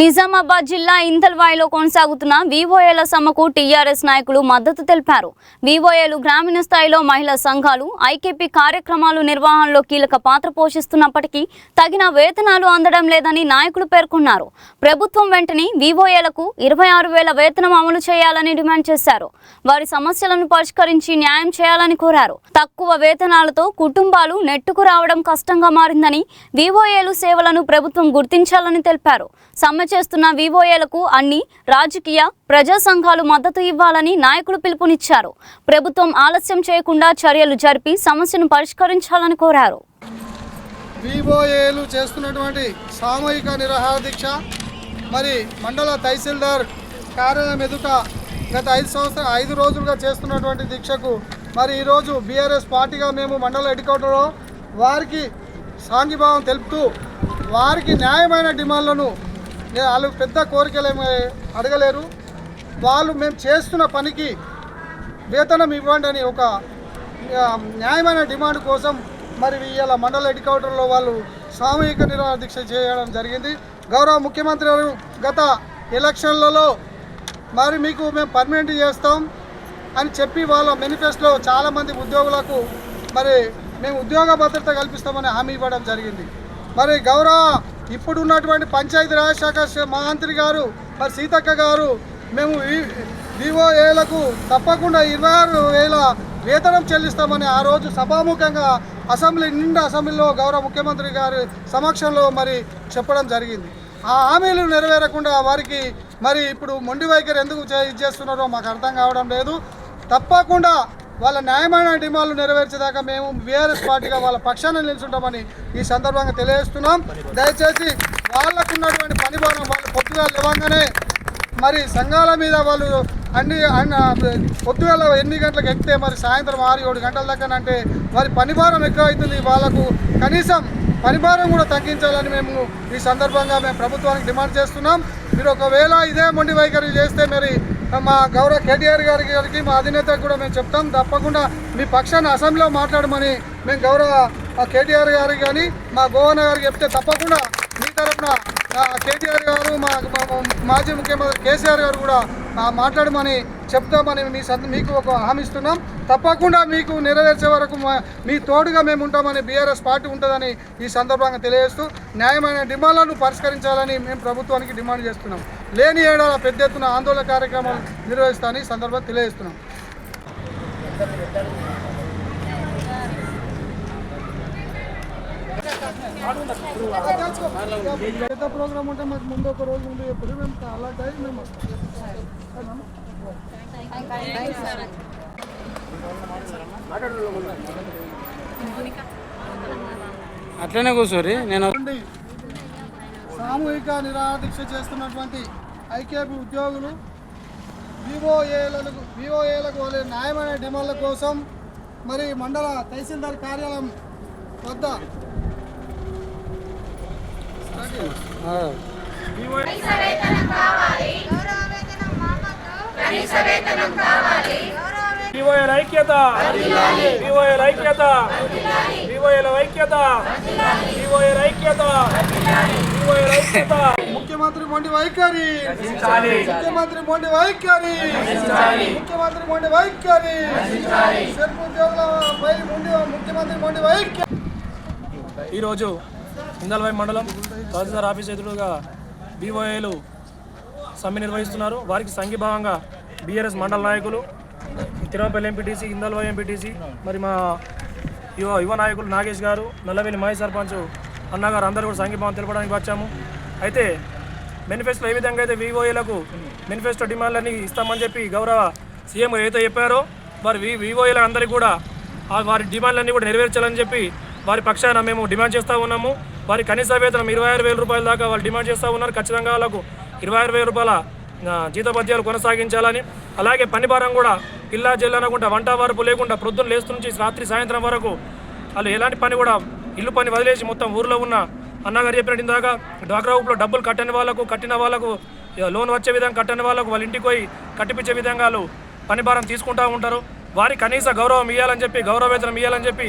నిజామాబాద్ జిల్లా ఇందల్వాయిలో కొనసాగుతున్న వివోఏల సమ్మెకు టీఆర్ఎస్ నాయకులు మద్దతు తెలిపారు. వివోఏలు గ్రామీణ స్థాయిలో మహిళా సంఘాలు ఐకేపీ కార్యక్రమాలు నిర్వహణలో కీలక పాత్ర పోషిస్తున్నప్పటికీ తగిన వేతనాలు అందడం లేదని నాయకులు పేర్కొన్నారు. ప్రభుత్వం వెంటనే వివోఏలకు 26,000 వేతనం అమలు చేయాలని డిమాండ్ చేశారు. వారి సమస్యలను పరిష్కరించి న్యాయం చేయాలని కోరారు. తక్కువ వేతనాలతో కుటుంబాలు నెట్టుకు రావడం కష్టంగా మారిందని, వివోఏలు సేవలను ప్రభుత్వం గుర్తించాలని తెలిపారు. సమ్మె చేస్తున్న వివోఏలకు అన్ని రాజకీయ ప్రజా సంఘాలు మద్దతు ఇవ్వాలని నాయకులు పిలుపునిచ్చారు. ప్రభుత్వం ఆలస్యం చేయకుండా చర్యలు జరిపి సమస్యను పరిష్కరించాలని కోరారు. వివోఏలు చేస్తున్నటువంటి సామూహిక నిరాహార దీక్ష మరి మండల తహసీల్దార్ కార్యాలయం ఎదుట గత 5 రోజులుగా చేస్తున్నటువంటి దీక్షకు మరి ఈరోజు బీఆర్ఎస్ పార్టీగా మేము మండల హెడ్ క్వార్టర్లో వారికి సాంఘీభావం తెలుపుతూ వారికి న్యాయమైన డిమాండ్లను వాళ్ళు పెద్ద కోరికలు ఏమి అడగలేరు. వాళ్ళు మేము చేస్తున్న పనికి వేతనం ఇవ్వండి అని ఒక న్యాయమైన డిమాండ్ కోసం మరి ఇవాళ మండల హెడ్ క్వార్టర్లో వాళ్ళు సామూహిక నిరాహార దీక్ష చేయడం జరిగింది. గౌరవ ముఖ్యమంత్రి గారు గత ఎలక్షన్లలో మరి మీకు మేము పర్మనెంట్ చేస్తాం అని చెప్పి వాళ్ళ మేనిఫెస్టోలో చాలామంది ఉద్యోగులకు మరి మేము ఉద్యోగ భద్రత కల్పిస్తామని హామీ ఇవ్వడం జరిగింది. మరి గౌరవ ఇప్పుడు ఉన్నటువంటి పంచాయతీరాజ్ శాఖ మంత్రి గారు మరి సీతక్క గారు మేము వివోఏలకు తప్పకుండా 26,000 వేతనం చెల్లిస్తామని ఆ రోజు సభాముఖంగా అసెంబ్లీలో గౌరవ ముఖ్యమంత్రి గారి సమక్షంలో మరి చెప్పడం జరిగింది. ఆ హామీలు నెరవేరకుండా వారికి మరి ఇప్పుడు మొండి వైఖరి ఎందుకు చేస్తున్నారో మాకు అర్థం కావడం లేదు. తప్పకుండా వాళ్ళ న్యాయమైన డిమాండ్లు నెరవేర్చేదాకా మేము బీఆర్ఎస్ పార్టీగా వాళ్ళ పక్షాన నిలుచుంటామని ఈ సందర్భంగా తెలియజేస్తున్నాం. దయచేసి వాళ్ళకున్నటువంటి పనిభారం వాళ్ళు పొద్దుగా లేవగానే మరి సంఘాల మీద వాళ్ళు పొద్దుగాల 8 గంటలకు ఎక్కితే మరి సాయంత్రం 6-7 గంటల దాకా అంటే మరి పనిభారం ఎక్కువ అవుతుంది. వాళ్ళకు కనీసం పనిభారం కూడా తగ్గించాలని మేము ఈ సందర్భంగా మేము ప్రభుత్వానికి డిమాండ్ చేస్తున్నాం. మీరు ఒకవేళ ఇదే మొండి వైఖరి చేస్తే మరి మా గౌరవ కేటీఆర్ గారికి మా అధినేతకు కూడా మేము చెప్తాం. తప్పకుండా మీ పక్షాన్ని అసెంబ్లీలో మాట్లాడమని మేము గౌరవ కేటీఆర్ గారికి కానీ మా గోవన్న గారికి చెప్తే తప్పకుండా మీ తరఫున కేటీఆర్ గారు మా మాజీ ముఖ్యమంత్రి కేసీఆర్ గారు కూడా మాట్లాడమని చెప్తామని మీకు ఒక హామీ ఇస్తున్నాం. తప్పకుండా మీకు నెరవేర్చే వరకు మీ తోడుగా మేము ఉంటామని బీఆర్ఎస్ పార్టీ ఉంటుందని ఈ సందర్భంగా తెలియజేస్తూ న్యాయమైన డిమాండ్లను పరిష్కరించాలని మేము ప్రభుత్వానికి డిమాండ్ చేస్తున్నాం. లేని ఏడాది పెద్ద ఎత్తున ఆందోళన కార్యక్రమాలు నిర్వహిస్తామని ఈ సందర్భంగా తెలియజేస్తున్నాం. పెద్ద ప్రోగ్రామ్ ఉంటే మాకు ముందు ఒక రోజు ముందు ఎప్పుడు మేము అలా టైం మేము అట్లనే కూర్చోరి. నేను సామూహిక నిరాహార దీక్ష చేస్తున్నటువంటి ఐకేపీ ఉద్యోగులు వివోఏలకు వాళ్ళ న్యాయమైన డిమాండ్ల కోసం మరి మండల తహసీల్దార్ కార్యాలయం వద్ద వివోఏల ఐక్యత, వివోఏల ఐక్యత, వివోఏల ఐక్యత, వివోఏల ఐక్యత, వివోఏల ఐక్యత. ముఖ్యమంత్రి మొండి వైఖరి, ముఖ్యమంత్రి మొండి వైఖరి, ముఖ్యమంత్రి మొండి వైఖరి, సెల్ఫ్ ఉద్యోగులపై ముఖ్యమంత్రి మొండి వైఖరి. ఈరోజు ఇందల్వాయి మండలం తహసీల్దార్ ఆఫీస్ ఎదురుగా వివోఏలు సమ్మె నిర్వహిస్తున్నారు. వారికి సంఘీభావంగా బీఆర్ఎస్ మండల నాయకులు, తిరుమపల్లి ఎంపీటీసీ, ఇందల్వాయి ఎంపీటీసీ, మరి మా యువ నాయకులు నాగేష్ గారు, నల్లవెల్లి మాజీ సర్పంచ్ అన్నగారు అందరూ కూడా సంఘీభావం తెలపడానికి వచ్చాము. అయితే మేనిఫెస్టోలో ఏ విధంగా అయితే వివోఏలకు మేనిఫెస్టో డిమాండ్లన్నీ ఇస్తామని చెప్పి గౌరవ సీఎం ఏదైతే చెప్పారో మరి వివోఏల అందరికీ కూడా వారి డిమాండ్లన్నీ కూడా నెరవేర్చాలని చెప్పి వారి పక్షాన మేము డిమాండ్ చేస్తూ ఉన్నాము. వారి కనీస వేతనం 26,000 రూపాయల దాకా వాళ్ళు డిమాండ్ చేస్తూ ఉన్నారు. ఖచ్చితంగా వాళ్ళకు 26,000 రూపాయల జీతభత్యాలు కొనసాగించాలని, అలాగే పని భారం కూడా పిల్లా జల్లనకుండా వంట వరపు లేకుండా ప్రొద్దున లేస్తు నుంచి రాత్రి సాయంత్రం వరకు వాళ్ళు ఎలాంటి పని కూడా ఇల్లు పని వదిలేసి మొత్తం ఊర్లో ఉన్న అన్నగారు చెప్పినట్టు ఇందాక డ్వాక్రా గ్రూప్లో డబ్బులు కట్టిన వాళ్ళకు లోన్ వచ్చే విధంగా కట్టని వాళ్ళకు వాళ్ళ ఇంటికి పోయి కట్టిపించే విధంగా వాళ్ళు పని భారం తీసుకుంటూ ఉంటారు. వారి కనీస గౌరవం ఇవ్వాలని చెప్పి, గౌరవ వేతనం ఇవ్వాలని చెప్పి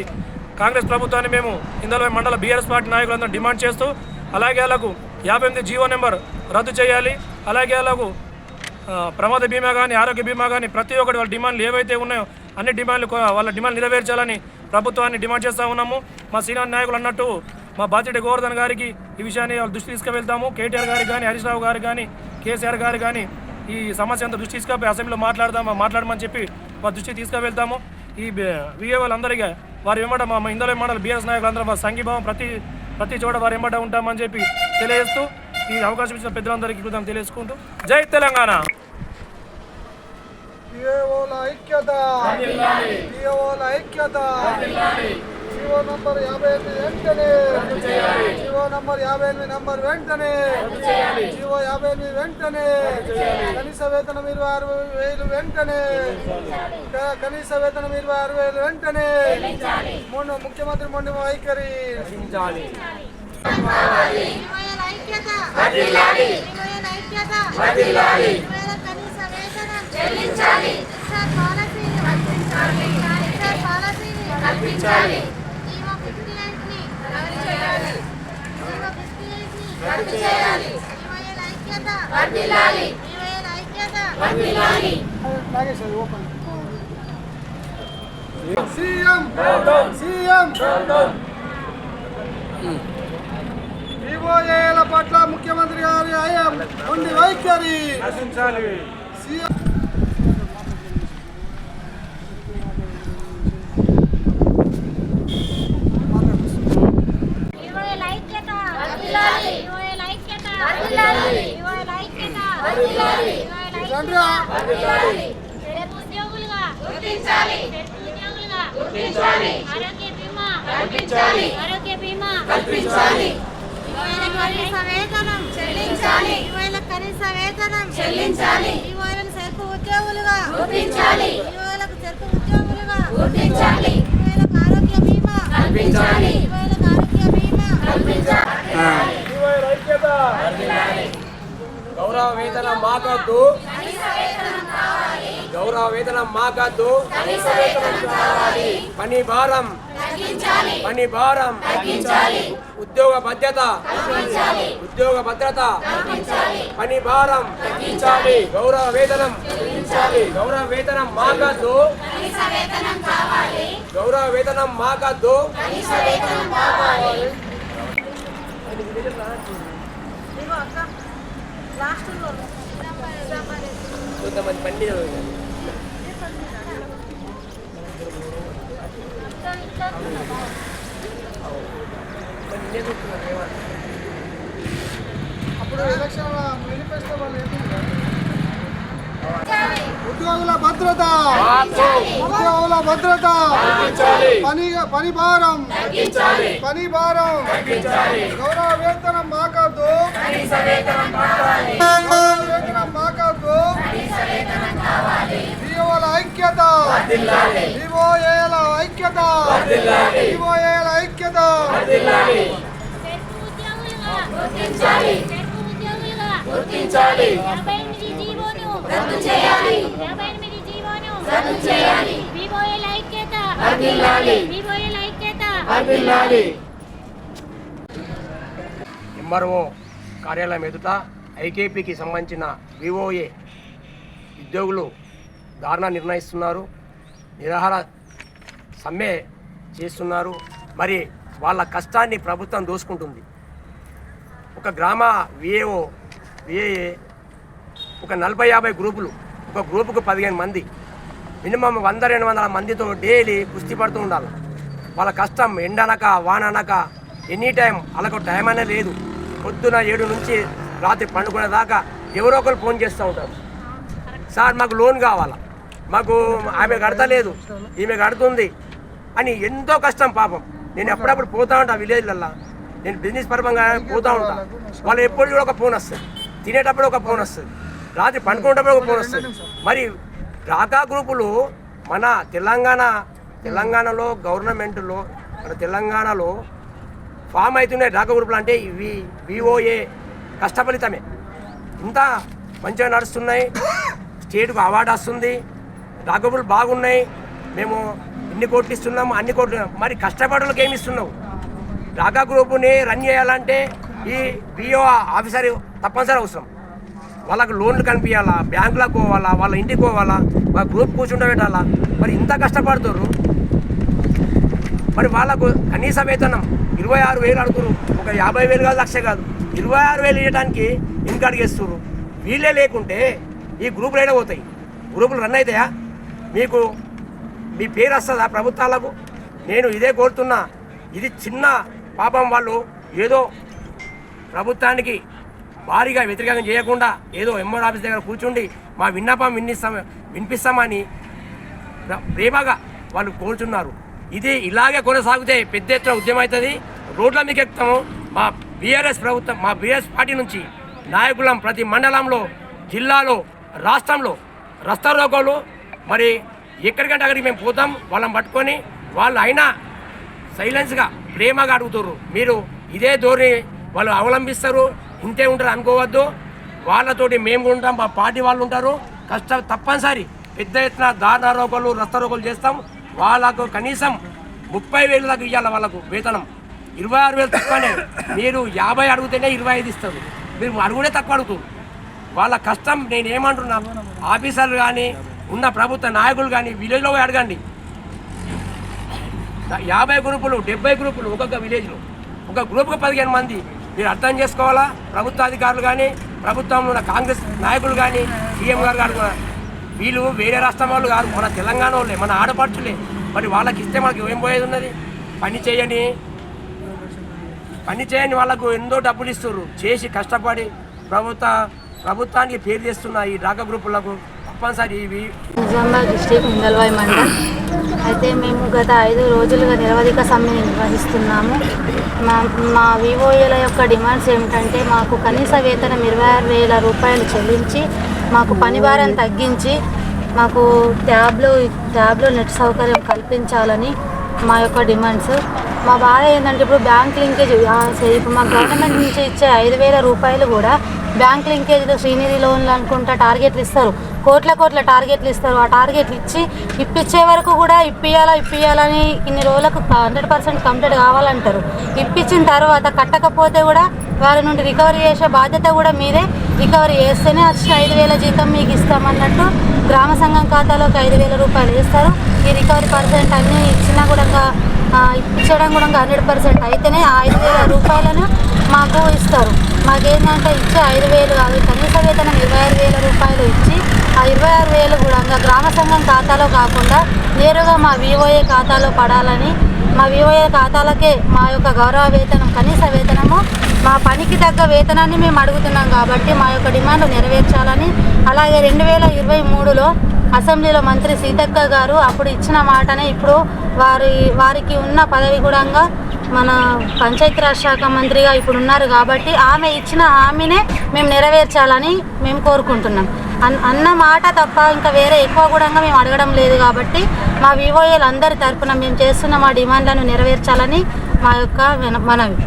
కాంగ్రెస్ ప్రభుత్వాన్ని మేము ఇందల్వాయి మండల బీఆర్ఎస్ పార్టీ నాయకులందరూ డిమాండ్ చేస్తూ, అలాగే వాళ్ళకు 58 జీవో నెంబర్ రద్దు చేయాలి. అలాగే అలాగూ ప్రమాద బీమా కానీ ఆరోగ్య బీమా కానీ ప్రతి ఒక్కటి వాళ్ళ డిమాండ్లు ఏవైతే ఉన్నాయో అన్ని డిమాండ్లు వాళ్ళ డిమాండ్ నెరవేర్చాలని ప్రభుత్వాన్ని డిమాండ్ చేస్తూ ఉన్నాము. మా సీనియర్ నాయకులు అన్నట్టు మా బాధ్యత గోవర్ధన్ గారికి ఈ విషయాన్ని వాళ్ళ దృష్టి తీసుకువెళ్తాము. కేటీఆర్ గారికి కానీ హరీష్ రావు గారు కానీ కేసీఆర్ గారు కానీ ఈ సమస్య అంతా దృష్టి తీసుకుపోయి అసెంబ్లీలో మాట్లాడమని చెప్పి వాళ్ళ దృష్టికి తీసుకువెళ్తాము. ఈ విఏ వాళ్ళందరికీ వారి వెంబడ మా ఇందల మండల బీఆర్ఎస్ నాయకులందరూ మా సంఘీభావం ప్రతి చోట వారి వెంబడ ఉంటామని చెప్పి తెలియజేస్తూ ఈ అవకాశం ఇచ్చిన పెద్దలందరికీ కృతజ్ఞతలు తెలియజేసుకుంటూ జై తెలంగాణ. విఏఓల ఐక్యత, విఏఓల ఐక్యత. జీవో నంబర్ 58 వెంటనే, జీవో నంబర్ 58 నంబర్ వెంటనే, జీవో 58 వెంటనే. కనీస వేతనం 26,000 వెంటనే, కనీస వేతనం 26,000 వెంటనే. ముఖ్యమంత్రి మొండి వైఖరి. సీఎం వివోఏల పట్ల ముఖ్యమంత్రి గారి మొండి వైఖరి. సీఎం ఆరోగ్య బీమా కల్పించాలి. కనీస వేతనం చెల్లించాలి. కనీస వేతనం చెల్లించాలి. యువకులను సెల్ఫ్ ఉద్యోగులుగా గుర్తించాలి. యువకులకు సెల్ఫ్ ఉద్యోగులుగా గుర్తించాలి. యువకులకు ఆరోగ్య బీమా కల్పించాలి. యువకులకు ఆరోగ్య బీమా కల్పించాలి. గౌరవ వేతనం మాకద్దు, గౌరవ వేతనం మాకద్దు. పని భారం, పని భారం, ఉద్యోగ భద్రత, ఉద్యోగ భద్రత, పని భారం, గౌరవ వేతనం, గౌరవ వేతనం మాకద్దు, గౌరవ వేతనం మాకద్దు. కొంతమంది పండి అప్పుడు ఎలక్షన్ మేనిఫెస్టో వాళ్ళు ఉద్యోగుల భద్రత, ఉద్యోగుల భద్రత, పని భారం, పని భారం, గౌరవ వేతనం మాకద్దు, గౌరవ వేతనం మాకద్దు. వివోల ఐక్యత, వివోఏల ఐక్యత, వివోఏల ఐక్యత. గుర్తించాలి. 58 జీవోను రద్దు చేయాలి. 58 జీవోను రద్దు చేయాలి. వివోఏల ఐక్యత వర్ధిల్లాలి. వివోఏల ఐక్యత వర్ధిల్లాలి. ఎంఆర్ఓ కార్యాలయం ఎదుట ఐకేపీకి సంబంధించిన వివోఏ ఉద్యోగులు ధారణ నిర్ణయిస్తున్నారు, నిరాహార సమ్మె చేస్తున్నారు. మరి వాళ్ళ కష్టాన్ని ప్రభుత్వం దోసుకుంటుంది. ఒక గ్రామ విఏఏ ఒక 40-50 గ్రూపులు, ఒక గ్రూపుకు 15 మంది, మినిమం 100-200 మందితో డైలీ కుస్తీ పడుతూ ఉండాలి. వాళ్ళ కష్టం ఎండనక వాననక ఎనీ టైం వాళ్ళకు టైం అనేది లేదు. పొద్దున 7 నుంచి రాత్రి పండుకునే దాకా ఎవరో ఒకరు ఫోన్ చేస్తూ ఉంటారు, సార్ మాకు లోన్ కావాలా, మాకు ఆమె కడతలేదు, ఈమె కడుతుంది అని. ఎంతో కష్టం పాపం. నేను ఎప్పుడప్పుడు పోతూ ఉంటా విలేజ్లల్లో, నేను బిజినెస్ పరంగా పోతూ ఉంటా. వాళ్ళు ఎప్పుడు కూడా ఒక ఫోన్ వస్తుంది, తినేటప్పుడు ఒక ఫోన్ వస్తుంది, రాత్రి పండుకునేటప్పుడు ఒక ఫోన్ వస్తుంది. మరి డ్వాక్రా గ్రూపులు మన తెలంగాణలో గవర్నమెంట్లో మన తెలంగాణలో ఫామ్ అవుతున్నాయి డ్వాక్రా గ్రూపులు. అంటే ఇవి విఓఏ కష్టఫలితమే. ఇంత మంచిగా నడుస్తున్నాయి, స్టేట్కు అవార్డు వస్తుంది, డ్వాక్రా గ్రూపులు బాగున్నాయి, మేము ఇన్ని కోట్లు ఇస్తున్నాము, అన్ని కోట్లు. మరి కష్టపడులకు ఏమి ఇస్తున్నావు? డ్వాక్రా గ్రూపుని రన్ చేయాలంటే ఈ బిఓ ఆఫీసర్ తప్పనిసరి అవసరం. వాళ్ళకు లోన్లు కనిపించాలా, బ్యాంకులకు పోవాలా, వాళ్ళ ఇంటికి పోవాలా, వాళ్ళ గ్రూప్ కూర్చుండబెట్టాలా. మరి ఇంత కష్టపడుతున్నారు. మరి వాళ్ళకు కనీస వేతనం 26,000 అడుగురు. ఒక 50,000 కాదు, 1,00,000 కాదు, 26,000 ఇవ్వడానికి ఇంకడిగేస్తున్నారు. వీళ్ళే లేకుంటే ఈ గ్రూపులు ఏడ పోతాయి? గ్రూపులు రన్ అవుతాయా? మీకు మీ పేరు వస్తుందా ప్రభుత్వాలకు? నేను ఇదే కోరుతున్నా. ఇది చిన్న పాపం. వాళ్ళు ఏదో ప్రభుత్వానికి భారీగా వ్యతిరేకం చేయకుండా ఏదో ఎంఆర్ ఆఫీస్ దగ్గర కూర్చుండి మా విన్నపం వినిపిస్తామని ప్రేమగా వాళ్ళు కోరుచున్నారు. ఇది ఇలాగే కొనసాగితే పెద్ద ఎత్తున ఉద్యమం అవుతుంది. రోడ్ల మీకు ఎక్కుతాము. మా బీఆర్ఎస్ ప్రభుత్వం, మా బీఆర్ఎస్ పార్టీ నుంచి నాయకులం ప్రతి మండలంలో, జిల్లాలో, రాష్ట్రంలో రస్తా రోకోలు మరి ఎక్కడికంటే అక్కడికి మేము పోతాం. వాళ్ళని పట్టుకొని వాళ్ళు అయినా సైలెన్స్గా ప్రేమగా అడుగుతారు. మీరు ఇదే ధోరణి వాళ్ళు అవలంబిస్తారు, ఇంతే ఉంటారు అనుకోవద్దు. వాళ్ళతోటి మేము ఉంటాం, మా పార్టీ వాళ్ళు ఉంటారు. తప్పనిసరి పెద్ద ఎత్తున దారుణ రోకోలు, రస్తా రోకోలు చేస్తాం. వాళ్ళకు కనీసం 30,000 దాకా ఇవ్వాలి. వాళ్ళకు వేతనం 26,000 తక్కువనే. మీరు 50 అడిగితేనే 25 ఇస్తారు. మీరు అడుగుడే తక్కువ అడుగుతారు. వాళ్ళ కష్టం నేను ఏమంటున్నా, ఆఫీసర్లు కానీ ఉన్న ప్రభుత్వ నాయకులు కానీ విలేజ్లో పోయి అడగండి. 50 గ్రూపులు, 70 గ్రూపులు ఒక్కొక్క విలేజ్లో, ఒక గ్రూప్కి 15 మంది. మీరు అర్థం చేసుకోవాలా. ప్రభుత్వ అధికారులు కానీ, ప్రభుత్వంలో ఉన్న కాంగ్రెస్ నాయకులు కానీ, సీఎం గారు కానీ, వీళ్ళు వేరే రాష్ట్రం వాళ్ళు కాదు, మన తెలంగాణ వాళ్ళే, మన ఆడపడుచులే. మరి వాళ్ళకి ఇస్తే మనకి ఏం పోయేది ఉన్నది? పని చేయని వాళ్ళకు ఎన్నో డబ్బులు ఇస్తారు. చేసి కష్టపడి ప్రభుత్వానికి పేరు చేస్తున్న ఈ డ్రాగా గ్రూపులకు తప్పనిసరి ఇవి. నిజామాబాద్ డిస్ట్రిక్ట్ ముందల్వాయి మండలం. అయితే మేము గత 5 రోజులుగా నిరవధిక సమ్మెని నిర్వహిస్తున్నాము. మా వివోఏల యొక్క డిమాండ్స్ ఏమిటంటే, మాకు కనీస వేతనం 26,000 రూపాయలు చెల్లించి, మాకు పని భారం తగ్గించి, మాకు ట్యాబ్లో నెట్ సౌకర్యం కల్పించాలని మా యొక్క డిమాండ్స్. మా బాధ ఏంటంటే, ఇప్పుడు బ్యాంక్ లింకేజ్, ఇప్పుడు మా గవర్నమెంట్ నుంచి ఇచ్చే 5,000 రూపాయలు కూడా బ్యాంక్ లింకేజ్లో శ్రీనిధి లోన్లు అనుకుంటా టార్గెట్లు ఇస్తారు. కోట్ల టార్గెట్లు ఇస్తారు. ఆ టార్గెట్లు ఇప్పించే వరకు కూడా ఇప్పియాలని ఇన్ని రోజులకు 100% కంప్లీట్ కావాలంటారు. ఇప్పించిన తర్వాత కట్టకపోతే కూడా వారి నుండి రికవరీ చేసే బాధ్యత కూడా మీదే. రికవరీ చేస్తేనే వచ్చిన 5,000 జీతం మీకు ఇస్తామన్నట్టు గ్రామ సంఘం ఖాతాలోకి 5,000 రూపాయలు వేస్తారు. ఈ రికవరీ % అన్నీ ఇచ్చినా కూడా ఇచ్చడం కూడా 100% అయితేనే ఆ 5,000 రూపాయలను మాకు ఇస్తారు. మాకేంటంటే ఇచ్చే 5,000 కాదు, కనీస వేతనం 26,000 రూపాయలు ఇచ్చి ఆ 26,000 కూడా గ్రామ సంఘం ఖాతాలో కాకుండా నేరుగా మా వివోఏ ఖాతాలో పడాలని, మా వివోఏ ఖాతాలకే మా యొక్క గౌరవ వేతనం, కనీస వేతనము, మా పనికి తగ్గ వేతనాన్ని మేము అడుగుతున్నాం. కాబట్టి మా యొక్క డిమాండ్ నెరవేర్చాలని. అలాగే 2023లో అసెంబ్లీలో మంత్రి సీతక్క గారు అప్పుడు ఇచ్చిన మాటనే ఇప్పుడు వారికి ఉన్న పదవి కూడా మన పంచాయతీరాజ్ శాఖ మంత్రిగా ఇప్పుడు ఉన్నారు. కాబట్టి ఆమె ఇచ్చిన హామీనే మేము నెరవేర్చాలని మేము కోరుకుంటున్నాం. అన్న మాట తప్ప ఇంకా వేరే ఎక్కువ కూడా మేము అడగడం లేదు. కాబట్టి మా వివోఏలు అందరి తరఫున మేము చేస్తున్న మా డిమాండ్లను నెరవేర్చాలని మా యొక్క మనవి.